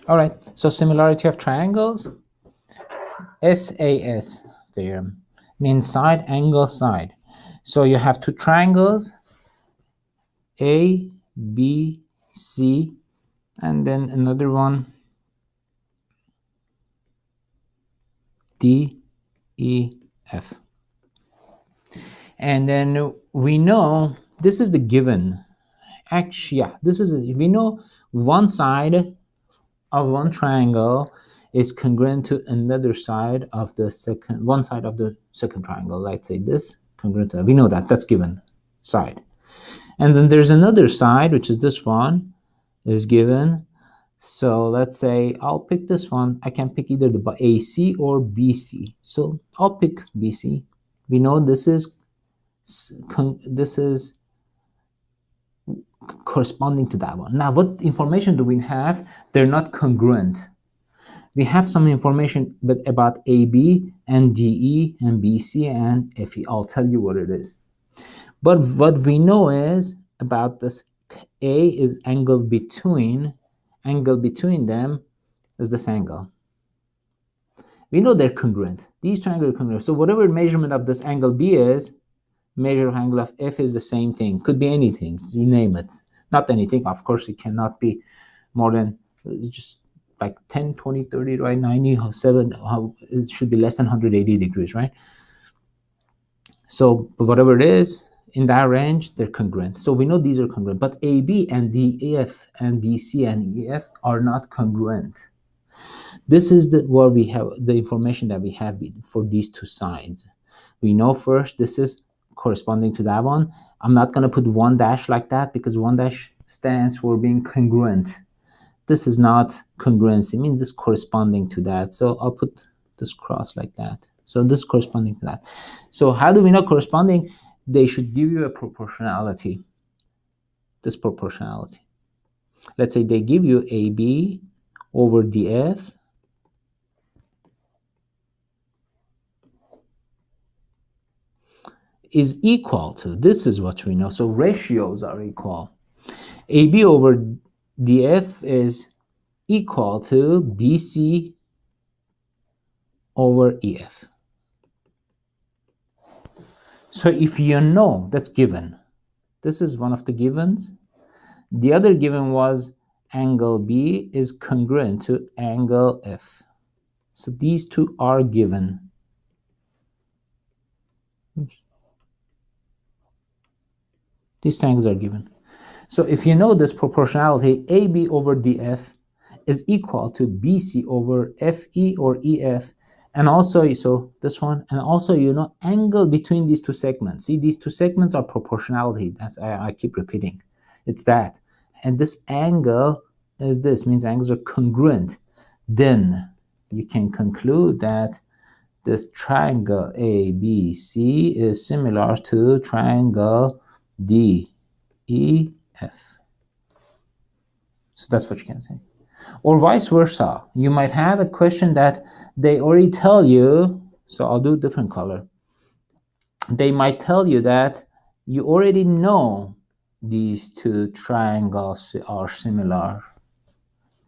All right, so similarity of triangles, SAS theorem, means side, angle, side. So you have two triangles, A, B, C, and then another one, D, E, F. And then we know this is the given. Actually, yeah, we know one side of one triangle is congruent to another side of the one side of the second triangle. Let's say this congruent to, we know that, that's given side. And then there's another side, which is this one, is given. So let's say I'll pick this one. I can pick either the AC or BC. So I'll pick BC. We know this is corresponding to that one. Now, what information do we have? They're not congruent. We have some information about AB and DE and BC and FE. I'll tell you what it is. But what we know is about this, A is angle between them is this angle. We know they're congruent. These triangles are congruent. So whatever measurement of this angle B is, measure of angle of F is the same thing. Could be anything, you name it. Not anything, of course, it cannot be more than just like 10, 20, 30, right? 97, it should be less than 180 degrees, right? So whatever it is, in that range, they're congruent. So we know these are congruent, but AB and DF and BC and EF are not congruent. This is where we have the information that we have for these two sides. We know first this is corresponding to that one. I'm not going to put one dash like that because one dash stands for being congruent. This is not congruency. It means this corresponding to that. So I'll put this cross like that. So this corresponding to that. So how do we know corresponding? They should give you a proportionality. This proportionality. Let's say they give you AB over DF is equal to, this is what we know. So ratios are equal. AB over DF is equal to BC over EF. So if you know, that's given. This is one of the givens. The other given was angle B is congruent to angle F. So these two are given. These triangles are given. So if you know this proportionality, AB over DF is equal to BC over FE or EF. And also, so this one, and also, you know, angle between these two segments. See, these two segments are proportionality. That's, I keep repeating. It's that. And this angle is this, means angles are congruent. Then you can conclude that this triangle ABC is similar to triangle DEF. So that's what you can say. Or vice versa. You might have a question that they already tell you, so I'll do a different color. They might tell you that you already know these two triangles are similar.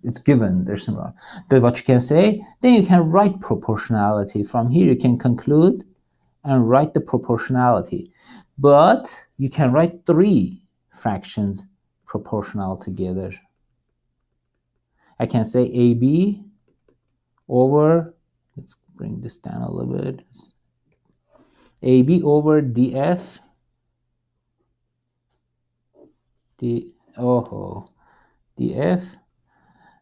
It's given, they're similar. Then what you can say, then you can write proportionality. From here you can conclude and write the proportionality. But you can write three fractions proportional together. I can say AB over, let's bring this down a little bit. AB over DF, DF,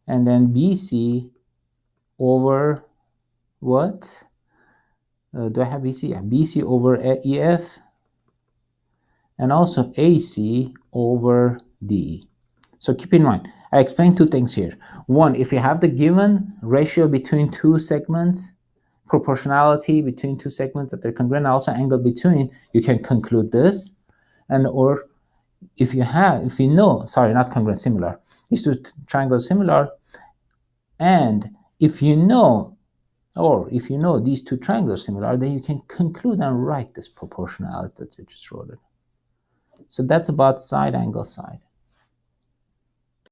and then BC over what? Do I have BC? Yeah, BC over EF, and also AC over DE. So keep in mind, I explained two things here. One, if you have the given ratio between two segments, proportionality between two segments that they're congruent, also angle between, you can conclude this. And or if you know, sorry, not congruent, similar. These two triangles similar. And if you know these two triangles are similar, then you can conclude and write this proportionality that you just wrote it. So that's about side, angle, side.